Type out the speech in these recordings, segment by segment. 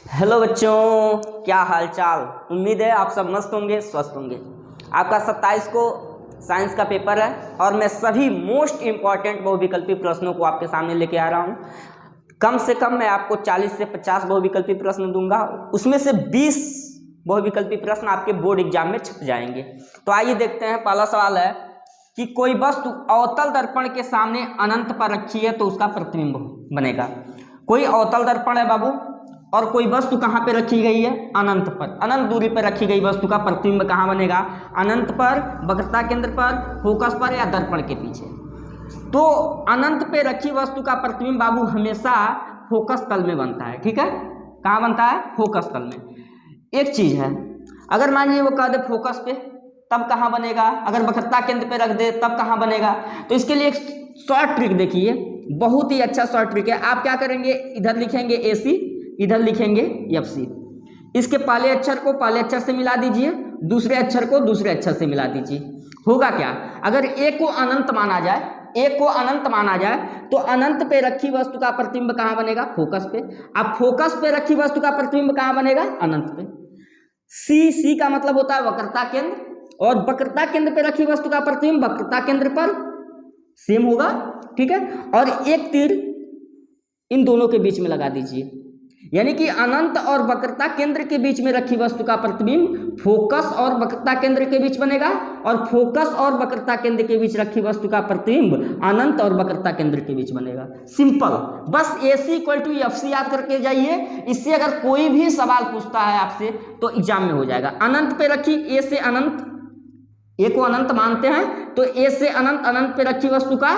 Hello बच्चों, क्या हाल चाल। उम्मीद है आप सब मस्त होंगे, स्वस्थ होंगे। आपका 27 को साइंस का पेपर है और मैं सभी मोस्ट इम्पॉर्टेंट बहुविकल्पी प्रश्नों को आपके सामने लेके आ रहा हूँ। कम से कम मैं आपको 40 से 50 बहुविकल्पी प्रश्न दूंगा, उसमें से 20 बहुविकल्पी प्रश्न आपके बोर्ड एग्जाम में छप जाएंगे। तो आइए देखते हैं। पहला सवाल है कि कोई वस्तु अवतल दर्पण के सामने अनंत पर रखी है तो उसका प्रतिबिंब बनेगा। कोई अवतल दर्पण है बाबू और कोई वस्तु कहाँ पे रखी गई है? अनंत पर। अनंत दूरी पर रखी गई वस्तु का प्रतिबिंब कहाँ बनेगा? अनंत पर, वक्रता केंद्र पर, फोकस पर या दर्पण के पीछे। तो अनंत पे रखी वस्तु का प्रतिबिंब बाबू हमेशा फोकस तल में बनता है। ठीक है, कहाँ बनता है? फोकस तल में। एक चीज है, अगर मान लीजिए वो कह दे फोकस पे, तब कहाँ बनेगा? अगर वक्रता केंद्र पे रख दे तब कहाँ बनेगा? तो इसके लिए एक शॉर्ट ट्रिक देखिए, बहुत ही अच्छा शॉर्ट ट्रिक है। आप क्या करेंगे, इधर लिखेंगे AC, इधर लिखेंगे FC। इसके पहले अक्षर को पहले अक्षर से मिला दीजिए, दूसरे अक्षर को दूसरे अक्षर से मिला दीजिए। होगा क्या? अगर A को अनंत माना जाए, A को अनंत माना जाए तो अनंत पे रखी वस्तु का प्रतिबिंब कहाँ बनेगा? फोकस पे। अब फोकस पे रखी वस्तु का प्रतिबिंब कहाँ बनेगा? अनंत पे। C का मतलब होता है वक्रता केंद्र, और वक्रता केंद्र पे रखी वस्तु का प्रतिबिंब वक्रता केंद्र पर सेम होगा। ठीक है, और एक तीर इन दोनों के बीच में लगा दीजिए, यानी कि अनंत और वक्रता केंद्र के बीच में रखी वस्तु का प्रतिबिंब फोकस और वक्रता केंद्र के बीच बनेगा, और फोकस और वक्रता केंद्र के बीच रखी वस्तु का प्रतिबिंब अनंत और वक्रता केंद्र के बीच बनेगा। सिंपल, बस AC = FC याद करके जाइए। इससे अगर कोई भी सवाल पूछता है आपसे तो एग्जाम में हो जाएगा। अनंत पे रखी A से अनंत, A को अनंत मानते हैं तो A से अनंत, अनंत पे रखी वस्तु का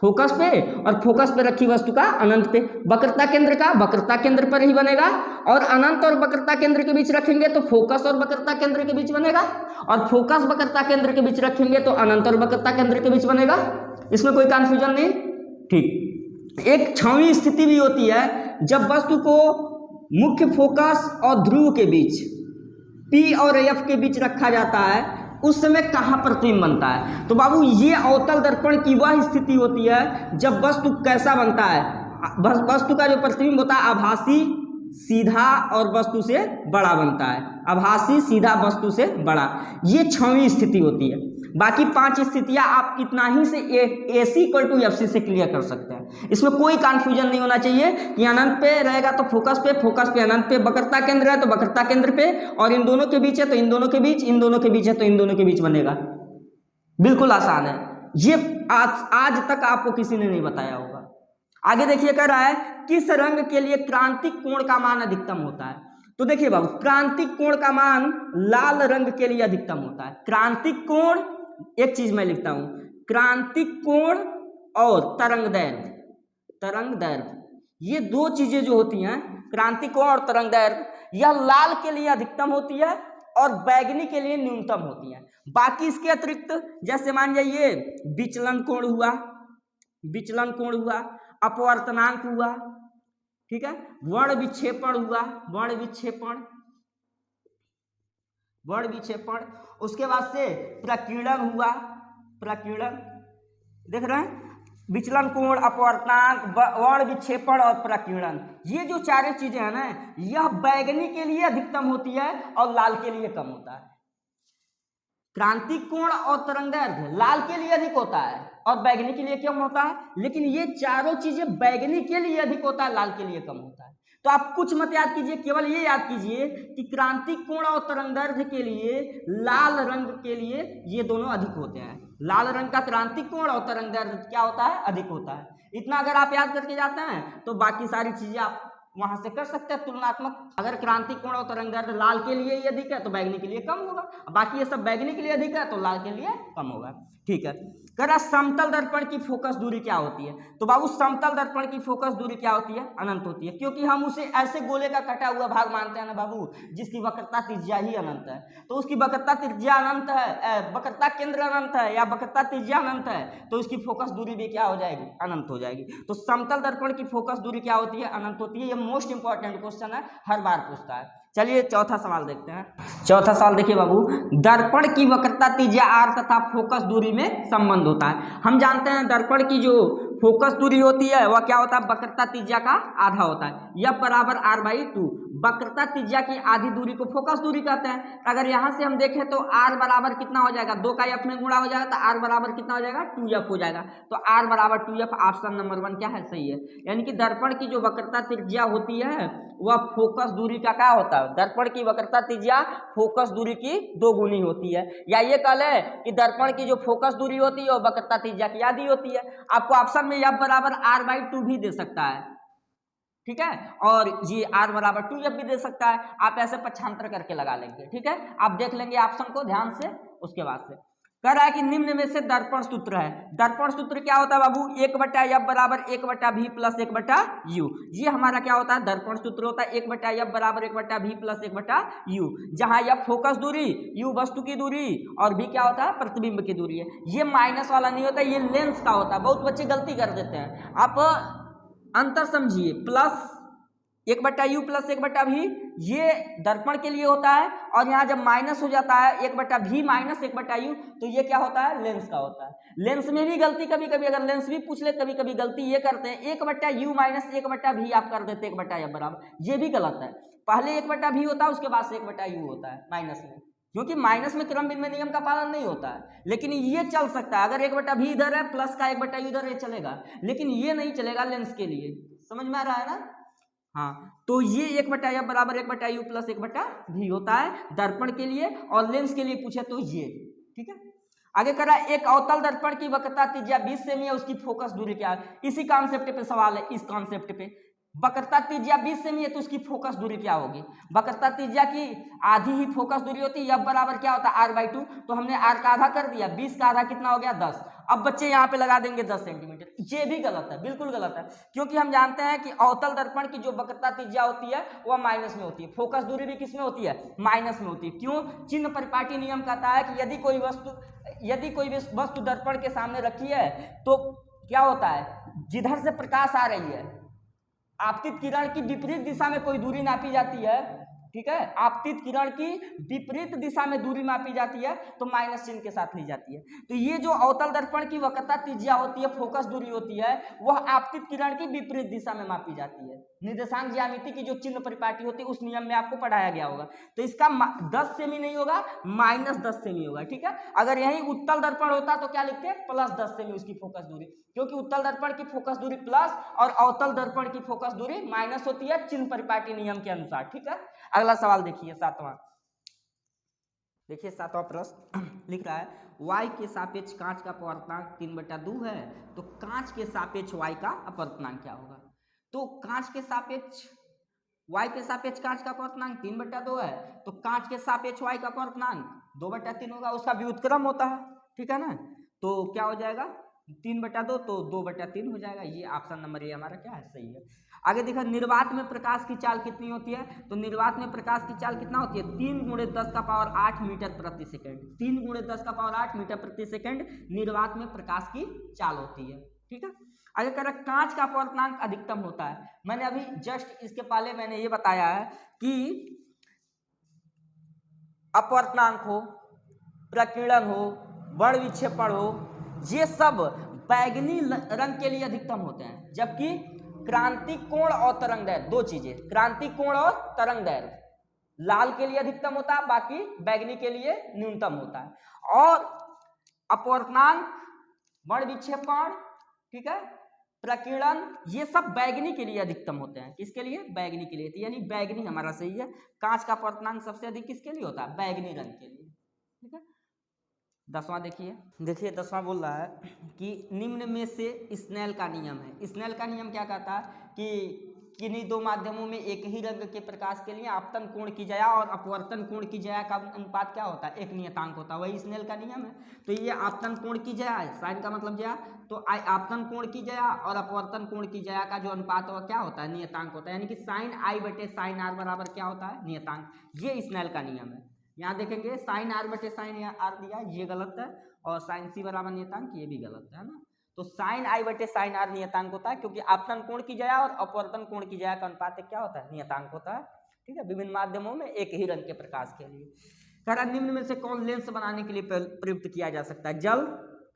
फोकस पे, और फोकस पे रखी वस्तु का अनंत पे। वक्रता केंद्र का वक्रता केंद्र पर ही बनेगा, और अनंत और वक्रता केंद्र के बीच रखेंगे तो फोकस और वक्रता केंद्र के बीच बनेगा, और फोकस वक्रता केंद्र के बीच रखेंगे तो अनंत और वक्रता केंद्र के बीच बनेगा। इसमें कोई कंफ्यूजन नहीं। ठीक, एक छावी स्थिति भी होती है जब वस्तु को मुख्य फोकस और ध्रुव के बीच P और F के बीच रखा जाता है, उस समय कहाँ प्रतिबिंब बनता है? तो बाबू ये अवतल दर्पण की वह स्थिति होती है जब वस्तु कैसा बनता है? वस्तु का जो प्रतिबिंब होता है आभासी, सीधा और वस्तु से बड़ा बनता है। आभासी, सीधा, वस्तु से बड़ा, ये 6वीं स्थिति होती है। बाकी 5 स्थितियां आप इतना ही से AC = FC से क्लियर कर सकते हैं। इसमें कोई कंफ्यूजन नहीं होना चाहिए कि अनंत पे रहेगा तो फोकस पे, फोकस पे अनंत पे, वक्रता केंद्र है तो वक्रता केंद्र पे, और इन दोनों के बीच है तो इन दोनों के बीच, इन दोनों के बीच है तो इन दोनों के बीच बनेगा। बिल्कुल आसान है ये। आज तक आपको किसी ने नहीं बताया होगा। आगे देखिए, कह रहा है किस रंग के लिए क्रांतिक कोण का मान अधिकतम होता है? तो देखिए बाबू, क्रांतिक कोण का मान लाल रंग के लिए अधिकतम होता है। क्रांतिक कोण, एक चीज मैं लिखता हूं, क्रांतिक कोण और तरंग दैर्घ्य, तरंग दैर्घ्य, ये दो चीजें जो होती हैं, क्रांतिक कोण और तरंग दैर्घ्य, यह लाल के लिए अधिकतम होती है और बैगनी के लिए न्यूनतम होती है। बाकी इसके अतिरिक्त जैसे मान जाइए विचलन कोण हुआ, विचलन कोण हुआ, अपवर्तनांक हुआ, ठीक है, वर्ण विक्षेपण हुआ, वर्ण विक्षेपण, वर्ण विक्षेपण, उसके बाद से प्रकीर्णन हुआ, प्रकीर्णन, देख रहे हैं, विचलन कोण, अपवर्तनांक, वर्ण विक्षेपण और प्रकीर्णन, ये जो चारों चीजें हैं ना, यह बैगनी के लिए अधिकतम होती है और लाल के लिए कम होता है। क्रांतिक कोण और तरंगदैर्घ्य लाल के लिए अधिक होता है और बैगनी के लिए कम होता है, लेकिन ये चारों चीजें बैगनी के लिए अधिक होता है, लाल के लिए कम होता है। तो आप कुछ मत याद कीजिए, केवल ये याद कीजिए कि क्रांतिक कोण और तरंगदैर्घ्य के लिए लाल रंग के लिए ये दोनों अधिक होते हैं। लाल रंग का क्रांतिक कोण और तरंगदैर्घ्य क्या होता है? अधिक होता है। इतना अगर आप याद करके जाते हैं तो बाकी सारी चीजें आप वहां से कर सकते हैं तुलनात्मक। अगर क्रांतिक कोण और तरंगदैर्घ्य लाल के लिए ही अधिक है तो बैगनी के लिए कम होगा, बाकी ये सब बैगनी के लिए अधिक है तो लाल के लिए कम होगा। ठीक है, कह रहा समतल दर्पण की फोकस दूरी क्या होती है? तो बाबू समतल दर्पण की फोकस दूरी क्या होती है? अनंत होती है, क्योंकि हम उसे ऐसे गोले का कटा हुआ भाग मानते हैं ना बाबू, जिसकी वक्रता त्रिज्या ही अनंत है। तो उसकी वक्रता त्रिज्या अनंत है, वक्रता केंद्र अनंत है या वक्रता त्रिज्या अनंत है, तो उसकी फोकस दूरी भी क्या हो जाएगी? अनंत हो जाएगी। तो समतल दर्पण की फोकस दूरी क्या होती है? अनंत होती है। ये मोस्ट इंपॉर्टेंट क्वेश्चन है, हर बार पूछता है। चलिए चौथा सवाल देखते हैं। चौथा सवाल देखिए बाबू, दर्पण की वक्रता त्रिज्या r तथा फोकस दूरी में संबंध होता है। हम जानते हैं दर्पण की जो फोकस दूरी होती है वह क्या होता है? वक्रता त्रिज्या का आधा होता है। यह बराबर r/2। वक्रता त्रिज्या की आधी दूरी को फोकस दूरी कहते हैं। अगर यहाँ से हम देखें तो r बराबर कितना हो जाएगा, 2 का f में गुणा हो जाएगा तो r बराबर कितना हो जाएगा, 2f हो जाएगा। तो r बराबर 2f, ऑप्शन नंबर 1 क्या है, सही है। यानी कि दर्पण की जो वक्रता त्रिज्या होती है वह फोकस दूरी का क्या होता है, दर्पण की वक्रता त्रिज्या फोकस दूरी की 2 गुनी होती है। या ये कह ले कि दर्पण की जो फोकस दूरी होती है वो वक्रता त्रिज्या की आधी होती है। आपको ऑप्शन में f बराबर r/2 भी दे सकता है, ठीक है, और ये r बराबर 2f भी दे सकता है। आप ऐसे पक्षांतर करके लगा लेंगे, ठीक है। आप देख लेंगे ऑप्शन को ध्यान से। उसके बाद से कह रहा है कि निम्न में से दर्पण सूत्र है। दर्पण सूत्र क्या होता है बाबू, 1/f बराबर 1/v प्लस 1/u। ये हमारा क्या होता है, दर्पण सूत्र होता है 1/f बराबर 1/v प्लस 1/u, जहां f फोकस दूरी, u वस्तु की दूरी और v क्या होता है, प्रतिबिंब की दूरी है। ये माइनस वाला नहीं होता, ये लेंस का होता है। बहुत बच्चे गलती कर देते हैं, आप अंतर समझिए। प्लस 1/u प्लस 1/v ये दर्पण के लिए होता है, और यहाँ जब माइनस हो जाता है 1/v माइनस 1/u तो ये क्या होता है, लेंस का होता है। लेंस में भी गलती कभी कभी, अगर लेंस भी पूछ ले कभी कभी गलती ये करते हैं 1/u माइनस 1/v आप कर देते 1/f बराबर, ये भी गलत है। पहले 1/v होता है, उसके बाद से 1/u होता है माइनस में, क्योंकि माइनस में क्रम विनिमय नियम का पालन नहीं होता है। लेकिन ये चल सकता है, अगर 1/v इधर है प्लस का 1/u इधर है चलेगा, लेकिन ये नहीं चलेगा लेंस के लिए। समझ में आ रहा है ना। हाँ, तो ये 1/f बराबर 1/u प्लस 1/v होता है दर्पण के लिए, और लेंस के लिए पूछे तो ये, ठीक है। आगे करा, एक अवतल दर्पण की वक्रता त्रिज्या 20 सेमी है, उसकी फोकस दूरी क्या है। इसी कॉन्सेप्ट पे सवाल है, इस कॉन्सेप्ट पे वक्रता त्रिज्या 20 सेमी है तो उसकी फोकस दूरी क्या होगी। वक्रता त्रिज्या की आधी ही फोकस दूरी होती है, f बराबर क्या होता है, r/2। तो हमने r का आधा कर दिया, 20 का आधा कितना हो गया, 10। अब बच्चे यहाँ पे लगा देंगे 10 सेंटीमीटर। ये भी गलत है, बिल्कुल गलत है, क्योंकि हम जानते हैं कि अवतल दर्पण की जो वक्रता त्रिज्या होती है वह माइनस में होती है, फोकस दूरी भी किस में होती है, माइनस में होती है। क्यों, चिन्ह परिपाटी नियम कहता है कि यदि कोई वस्तु दर्पण के सामने रखी है तो क्या होता है, जिधर से प्रकाश आ रही है, आपतित किरण की विपरीत दिशा में कोई दूरी नापी जाती है, ठीक है, आपतित किरण की विपरीत दिशा में दूरी मापी जाती है तो माइनस चिन्ह के साथ ली जाती है। तो ये जो अवतल दर्पण की वक्रता त्रिज्या होती है, फोकस दूरी होती है, वह आपतित किरण की विपरीत दिशा में मापी जाती है। निर्देशांक ज्यामिति की जो चिन्ह परिपाटी होती है उस नियम में आपको पढ़ाया गया होगा। तो इसका 10 सेमी नहीं होगा, -10 सेमी होगा, ठीक है। अगर यही उत्तल दर्पण होता तो क्या लिखते हैं, +10 सेमी उसकी फोकस दूरी, क्योंकि उत्तल दर्पण की फोकस दूरी प्लस और अवतल दर्पण की फोकस दूरी माइनस होती है चिन्ह परिपाटी नियम के अनुसार, ठीक है। अगला सवाल देखिए, सातवां प्रश्न लिख रहा है, y के सापेक्ष कांच का अपवर्तनांक 3/2 है, तो कांच के सापेक्ष y का अपवर्तनांक क्या होगा। तो कांच के सापेक्ष y के सापेक्ष कांच का अपवर्तनांक 3/2 है, तो कांच के सापेक्ष y का अपवर्तनांक 2/3 होगा, उसका व्युत्क्रम होता है, ठीक है ना। तो क्या हो जाएगा, 3/2 तो 2/3 हो जाएगा। ये ऑप्शन नंबर ए हमारा क्या है, सही है। आगे देखा, निर्वात में प्रकाश की चाल कितनी होती है, तो निर्वात में प्रकाश की चाल कितना होती है, 3 × 10⁸ मीटर प्रति सेकंड। 3 × 10⁸ मीटर प्रति सेकंड निर्वात में प्रकाश की चाल होती है, ठीक है। आगे कह रहा, कांच का अपवर्तनांक अधिकतम होता है। मैंने अभी जस्ट इसके पहले मैंने ये बताया है कि अपवर्तनांक हो, प्रकीर्णन हो, वर्ण विक्षेपण हो, ये सब बैगनी रंग के लिए अधिकतम होते हैं, जबकि क्रांति कोण और तरंग दैर्घ्य, दो चीजें, क्रांति कोण और तरंग दैर्घ्य लाल के लिए अधिकतम होता है, बाकी बैगनी के लिए न्यूनतम होता है। और अपवर्तनांक, वर्ण विक्षेपण, ठीक है, प्रकीर्णन, ये सब बैगनी के लिए अधिकतम होते हैं। किसके लिए, बैगनी के लिए। यानी बैगनी हमारा सही है। कांच का अपवर्तनांक सबसे अधिक किसके लिए होता है, बैगनी रंग के लिए, ठीक है। 10वां देखिए, 10वां बोल रहा है कि निम्न में से स्नेल का नियम है। स्नेल का नियम क्या कहता है कि किन्हीं दो माध्यमों में एक ही रंग के प्रकाश के लिए आपतन कोण की जया और अपवर्तन कोण की जया का अनुपात क्या होता है, एक नियतांक होता है, वही स्नेल का नियम है। तो ये आपतन कोण की जया है, साइन का मतलब जया, तो आपतन कोण की जया और अपवर्तन कोण की जया का जो अनुपात है क्या होता है, नियतांक होता है। यानी कि sin I/sin r बराबर क्या होता है, नियतांक। ये स्नेल का नियम है। यहाँ देखेंगे sin r/sin r दिया, ये गलत है, और sin c बराबर नियतांक, ये भी गलत है ना। तो sin I/sin r नियतांक होता है, क्योंकि आपतन कोण की जया और अपवर्तन कोण की जया का अनुपात क्या होता है, नियतांक होता है, ठीक है, विभिन्न माध्यमों में एक ही रंग के प्रकाश के लिए। कह रहा, निम्न में से कौन लेंस बनाने के लिए प्रयुक्त किया जा सकता है, जल,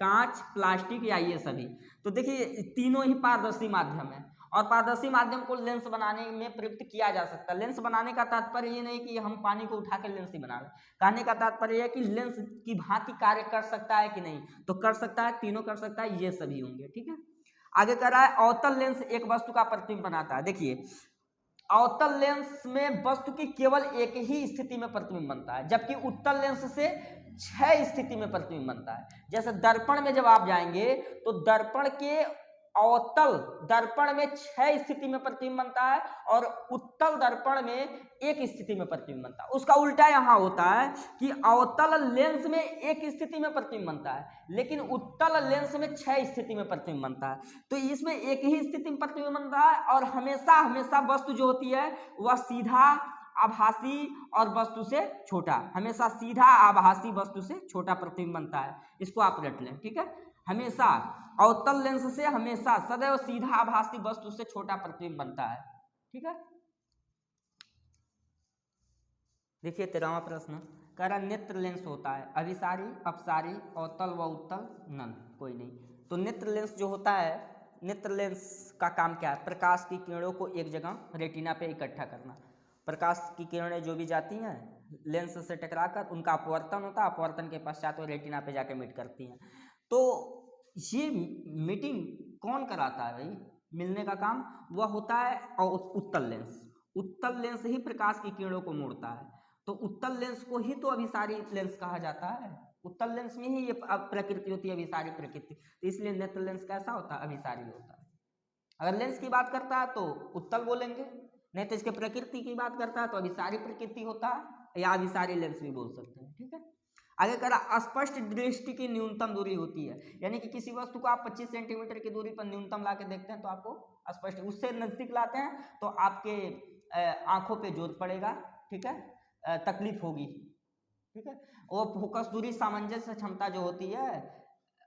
कांच, प्लास्टिक या ये सभी। तो देखिए तीनों ही पारदर्शी माध्यम है, और पारदर्शी माध्यम को लेंस बनाने में प्रयुक्त किया जा सकता है। लेंस बनाने का तात्पर्य ये नहीं कि हम पानी को उठा के लेंस ही बना लें, कहने का तात्पर्य है कि लेंस की भांति कार्य कर सकता है कि नहीं, तो कर सकता है, तीनों कर सकता है, ये सभी होंगे। ठीक है, आगे कर रहा है अवतल लेंस एक वस्तु का प्रतिबिंब बनाता है। देखिए अवतल लेंस में वस्तु की केवल एक ही स्थिति में प्रतिबिंब बनता है, जबकि उत्तल लेंस से 6 स्थिति में प्रतिबिंब बनता है। जैसे दर्पण में जब आप जाएंगे तो दर्पण के अवतल दर्पण में 6 स्थिति में प्रतिबिंब बनता है और उत्तल दर्पण में एक स्थिति में प्रतिबिंब बनता है। उसका उल्टा यहाँ होता है कि अवतल लेंस में एक स्थिति में प्रतिबिंब बनता है, लेकिन उत्तल लेंस में 6 स्थिति में प्रतिबिंब बनता है। तो इसमें एक ही स्थिति में प्रतिबिंब बनता है और हमेशा हमेशा वस्तु जो होती है वह सीधा, आभासी और वस्तु से छोटा, हमेशा सीधा आभासी वस्तु से छोटा प्रतिबिंब बनता है। इसको आप रट लें। ठीक है, हमेशा अवतल लेंस से हमेशा सदैव सीधा आभासी वस्तु से छोटा प्रतिबिंब बनता है। ठीक है, देखिए 13वां प्रश्न कह रहा नेत्र लेंस होता है अभिसारी, अपसारी, अवतल व उत्तल, नन कोई नहीं। तो नेत्र लेंस जो होता है, नेत्र लेंस का काम क्या है? प्रकाश की किरणों को एक जगह रेटिना पे इकट्ठा करना। प्रकाश की किरणें जो भी जाती हैं लेंस से टकराकर उनका अपवर्तन होता है, अपवर्तन के पश्चात वो रेटिना पे जाके मीट करती हैं। तो ये मीटिंग कौन कराता है भाई? मिलने का काम वह होता है उत्तल लेंस। उत्तल लेंस ही प्रकाश की किरणों को मोड़ता है, तो उत्तल लेंस को ही तो अभिसारी लेंस कहा जाता है। उत्तल लेंस में ही ये प्रकृति होती है, अभिसारी प्रकृति। तो इसलिए नेत्र लेंस कैसा होता है? अभिसारी होता है। अगर लेंस की बात करता है तो उत्तल बोलेंगे, नहीं तो इसके प्रकृति की बात करता है तो अभिसारी प्रकृति होता है या अभिसारी लेंस भी बोल सकते हैं। ठीक है, आगे करा अस्पष्ट दृष्टि की न्यूनतम दूरी होती है, यानी कि किसी वस्तु को आप 25 सेंटीमीटर की दूरी पर न्यूनतम ला के देखते हैं तो आपको अस्पष्ट, उससे नजदीक लाते हैं तो आपके आंखों पे जोर पड़ेगा। ठीक है, तकलीफ होगी। ठीक है, वो फोकस दूरी, सामंजस्य क्षमता जो होती है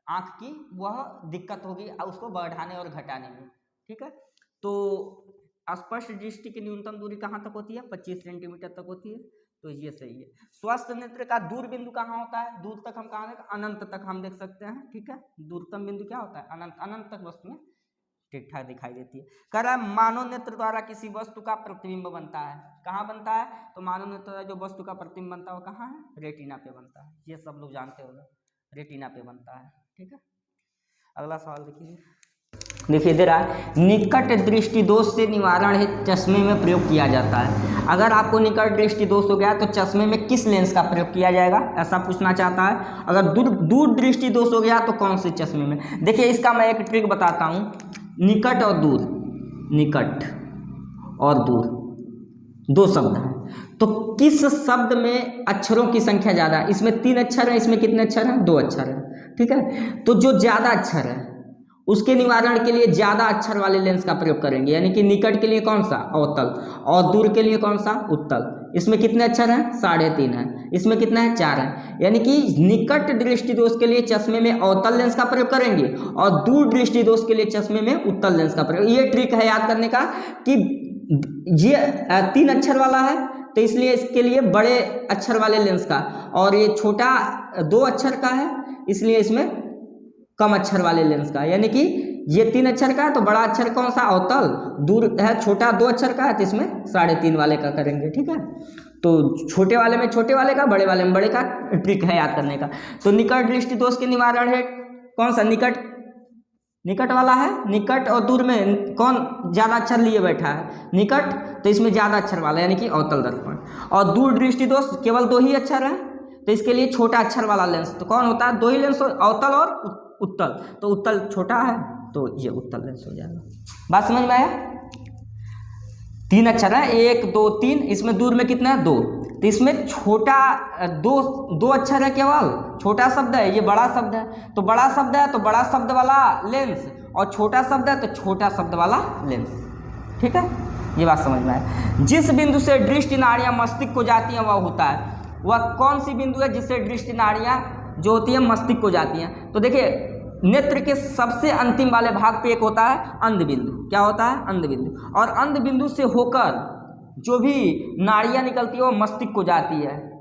आंख की, वह दिक्कत होगी उसको बढ़ाने और घटाने में। ठीक है, तो अस्पष्ट दृष्टि की न्यूनतम दूरी कहाँ तक होती है? 25 सेंटीमीटर तक होती है, तो ये सही है। स्वस्थ नेत्र का दूर बिंदु कहाँ होता है? दूर तक हम कहाँ देख, अनंत तक हम देख सकते हैं। ठीक है, दूरतम बिंदु क्या होता है? अनंत। अनंत तक वस्तु में ठीक ठाक दिखाई देती है। कह रहा है मानव नेत्र द्वारा किसी वस्तु का प्रतिबिंब बनता है। कहाँ बनता है? तो मानव नेत्र द्वारा जो वस्तु का प्रतिबिंब बनता है वो कहाँ है? रेटिना पे बनता है। ये सब लोग जानते होंगे, रेटिना पे बनता है। ठीक है, अगला सवाल देखिए। देखिए दे रहा है निकट दृष्टि दोष से निवारण हेतु चश्मे में प्रयोग किया जाता है। अगर आपको निकट दृष्टि दोष हो गया तो चश्मे में किस लेंस का प्रयोग किया जाएगा, ऐसा पूछना चाहता है। अगर दूर दृष्टि दोष हो गया तो कौन से चश्मे में? देखिए इसका मैं एक ट्रिक बताता हूँ। निकट और दूर, निकट और दूर दो शब्द हैं, तो किस शब्द में अक्षरों की संख्या ज़्यादा है? इसमें 3 अक्षर हैं, इसमें कितने अक्षर हैं? 2 अक्षर हैं। ठीक है, तो जो ज़्यादा अक्षर है उसके निवारण के लिए ज़्यादा अक्षर वाले लेंस का प्रयोग करेंगे, यानी कि निकट के लिए कौन सा? अवतल, और दूर के लिए कौन सा? उत्तल। इसमें कितने अक्षर हैं? 3.5 हैं। इसमें कितना है? 4 हैं। यानी कि निकट दृष्टि दोष के लिए चश्मे में अवतल लेंस का प्रयोग करेंगे और दूर दृष्टि दोष के लिए चश्मे में उत्तल लेंस का प्रयोग। ये ट्रिक है याद करने का कि ये 3 अक्षर वाला है तो इसलिए इसके लिए बड़े अक्षर वाले लेंस का, और ये छोटा 2 अक्षर का है इसलिए इसमें कम अक्षर वाले लेंस का। यानी कि ये 3 अक्षर का है तो बड़ा अक्षर कौन सा? अवतल। दूर है छोटा 2 अक्षर का है तो इसमें 3.5 वाले का करेंगे। ठीक है, तो छोटे वाले में छोटे वाले का, बड़े वाले में बड़े का ट्रिक है याद करने का। तो निकट दृष्टि दोष के निवारण है कौन सा? निकट वाला है। निकट और दूर में कौन ज़्यादा अक्षर लिए बैठा है? निकट, तो इसमें ज़्यादा अक्षर वाला यानी कि अवतल दर्पण। और दूर दृष्टि दोष केवल 2 ही अक्षर है तो इसके लिए छोटा अक्षर वाला लेंस, तो कौन होता है? 2 ही लेंस, अवतल और उत्तल। तो उत्तल छोटा है तो ये उत्तल लेंस हो जाएगा। बात समझ में आया? 3 अक्षर है, 1 2 3, इसमें दूर में कितना है? 2, तो इसमें छोटा 2 अक्षर है, केवल छोटा शब्द है, ये बड़ा शब्द है। तो बड़ा शब्द है तो बड़ा शब्द वाला लेंस, और छोटा शब्द है तो छोटा शब्द वाला लेंस। ठीक है, ये बात समझ में आया। जिस बिंदु से दृष्टि नाड़ियाँ मस्तिष्क को जाती हैं वह होता है, वह कौन सी बिंदु है जिससे दृष्टि नाड़ियाँ जो होती है मस्तिष्क को जाती हैं? तो देखिए नेत्र के सबसे अंतिम वाले भाग पे एक होता है अंध बिंदु। क्या होता है? अंध बिंदु। और अंध बिंदु से होकर जो भी नाड़ियाँ निकलती है वो मस्तिष्क को जाती है।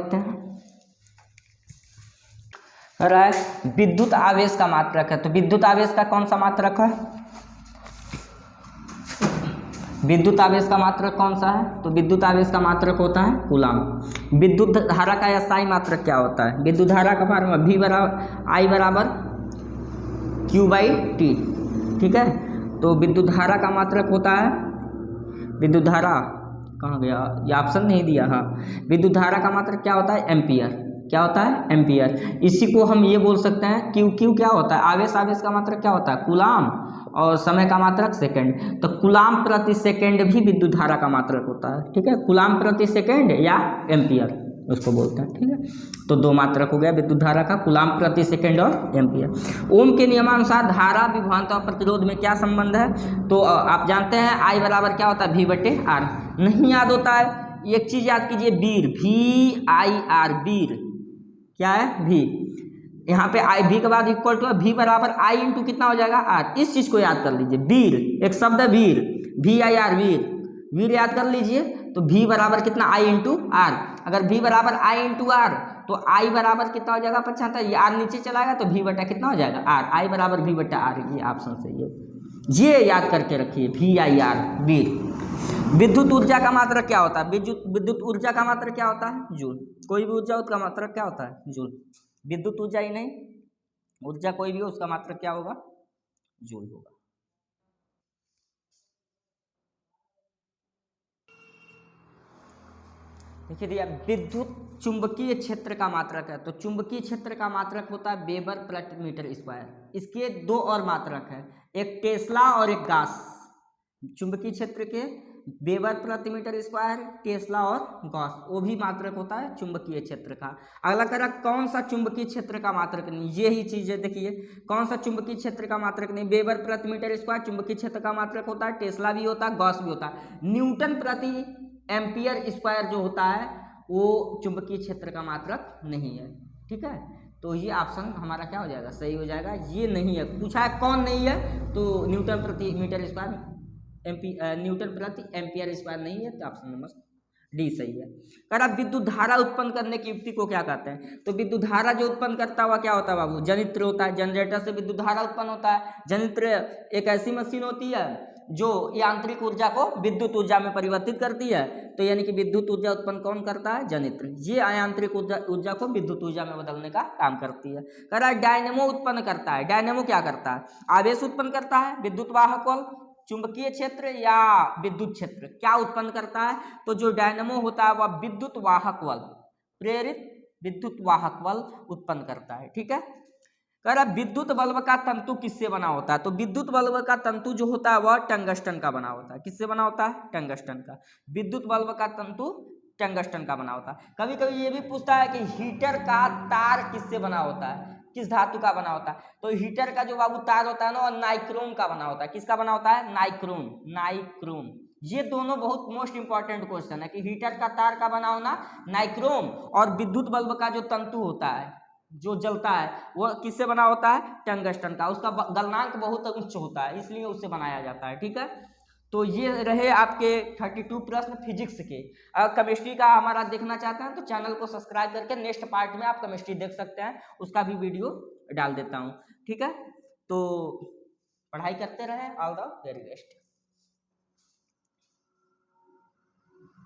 देखते हैं। कह रहा है विद्युत आवेश का मात्रक है, तो विद्युत आवेश का कौन सा मात्रक है? विद्युत आवेश का मात्रक कौन सा है? तो विद्युत आवेश का मात्रक होता है कूलाम। विद्युत धारा का SI मात्रक क्या होता है? विद्युत धारा का फार्मूला V बराबर I बराबर Q/T, ठीक है। तो विद्युत धारा का मात्रक होता है, विद्युत धारा कहाँ गया, ये ऑप्शन नहीं दिया, हाँ, विद्युत धारा का मात्रक क्या होता है? एम्पियर। क्या होता है? एम्पियर। इसी को हम ये बोल सकते हैं Q क्या होता है? आवेश का मात्रक क्या होता है? कूलाम, और समय का मात्रक सेकंड। तो कूलाम प्रति सेकंड भी विद्युत धारा का मात्रक होता है, ठीक है। कूलाम प्रति सेकंड या एम्पियर उसको बोलते हैं, ठीक है। तो दो मात्रक हो गया विद्युत धारा का, कूलाम प्रति सेकंड और एम्पियर। ओम के नियमानुसार धारा, विभवांतर और प्रतिरोध में क्या संबंध है? तो आप जानते हैं I बराबर क्या होता है? V/R। नहीं याद होता है, एक चीज याद कीजिए, वीर, VIR, वीर क्या है? V। यहाँ पे I V के बाद इक्वल टू V बराबर I इंटू कितना हो जाएगा? R। इस चीज को याद कर लीजिए, वीर एक शब्द है, वीर, VIR, वीर, वीर याद कर लीजिए। तो V बराबर कितना? I into R। अगर V बराबर I इंटू R तो I बराबर कितना हो जाएगा? 75। ये R नीचे चलाएगा तो V बटा कितना हो जाएगा? R। I बराबर V बटा R, ये ऑप्शन सही है, ये याद करके रखिए, VIR, वीर। विद्युत ऊर्जा का मात्रक क्या होता है? विद्युत ऊर्जा का मात्रक क्या होता है? जूल। कोई भी ऊर्जा उसका मात्रक क्या होता है? जूल। विद्युत ऊर्जा ही नहीं, ऊर्जा कोई भी हो उसका मात्रक क्या होगा? जूल होगा। देखिए दिया, विद्युत चुंबकीय क्षेत्र का मात्रक है, तो चुंबकीय क्षेत्र का मात्रक होता है वेबर प्रति मीटर स्क्वायर। इसके दो और मात्रक है, एक टेस्ला और एक गॉस। चुंबकीय क्षेत्र के वेबर प्रति मीटर स्क्वायर, टेस्ला और गॉस, वो भी मात्रक होता है चुंबकीय क्षेत्र का। अगला कह रहा कौन सा चुंबकीय क्षेत्र का मात्रक नहीं, ये ही चीज है, देखिए कौन सा चुंबकीय क्षेत्र का मात्रक नहीं? वेबर प्रति मीटर स्क्वायर चुंबकीय क्षेत्र का मात्रक होता है, टेस्ला भी होता है, गॉस भी होता है। न्यूटन प्रति एम्पियर स्क्वायर जो होता है वो चुंबकीय क्षेत्र का मात्रक नहीं है, ठीक है। तो ये ऑप्शन हमारा क्या हो जाएगा? सही हो जाएगा। ये नहीं है, पूछा है कौन नहीं है, तो न्यूटन प्रति मीटर स्क्वायर, न्यूटन प्रति एम्पियर स्क्वायर नहीं है, तो ऑप्शन नंबर डी सही है। कह रहा विद्युत धारा उत्पन्न करने की युक्ति को क्या कहते हैं? तो विद्युत धारा जो उत्पन्न करता हुआ क्या होता है बाबू? जनित्र होता है। जनरेटर से विद्युत धारा उत्पन्न होता है। जनित्र एक ऐसी मशीन होती है जो यांत्रिक ऊर्जा को विद्युत ऊर्जा में परिवर्तित करती है, तो यानी कि विद्युत ऊर्जा उत्पन्न कौन करता है? जनित्र। ये यांत्रिक ऊर्जा को विद्युत ऊर्जा में बदलने का काम करती है। कह रहा है डायनेमो उत्पन्न करता है। डायनेमो क्या करता है? आवेश उत्पन्न करता है, विद्युत वाहक चुंबकीय क्षेत्र या विद्युत क्षेत्र क्या उत्पन्न करता है? तो जो डायनेमो होता है वह विद्युत वाहक बल, प्रेरित विद्युत वाहक बल उत्पन्न करता है। ठीक है, कह रहा विद्युत बल्ब का तंतु किससे बना होता है? तो विद्युत बल्ब का तंतु जो होता है वह टंगस्टन का बना होता है। किससे बना होता है? टंगस्टन का। विद्युत बल्ब का तंतु टंगस्टन का बना होता है। कभी कभी ये भी पूछता है कि हीटर का तार किससे बना होता है, किस धातु का बना होता है? तो हीटर का जो बाबू तार होता है ना वो नाइक्रोम का बना होता है। किसका बना होता है? Nichrome, nichrome. ये दोनों बहुत मोस्ट इंपॉर्टेंट क्वेश्चन है कि हीटर का तार का बना होना नाइक्रोम, और विद्युत बल्ब का जो तंतु होता है जो जलता है वो किससे बना होता है? टंगस्टन का। उसका गलनांक बहुत उच्च होता है इसलिए उससे बनाया जाता है। ठीक है, तो ये रहे आपके 32 प्रश्न फिजिक्स के। अगर केमिस्ट्री का हमारा देखना चाहते हैं तो चैनल को सब्सक्राइब करके नेक्स्ट पार्ट में आप केमिस्ट्री देख सकते हैं, उसका भी वीडियो डाल देता हूँ। ठीक है, तो पढ़ाई करते रहे। All the very best.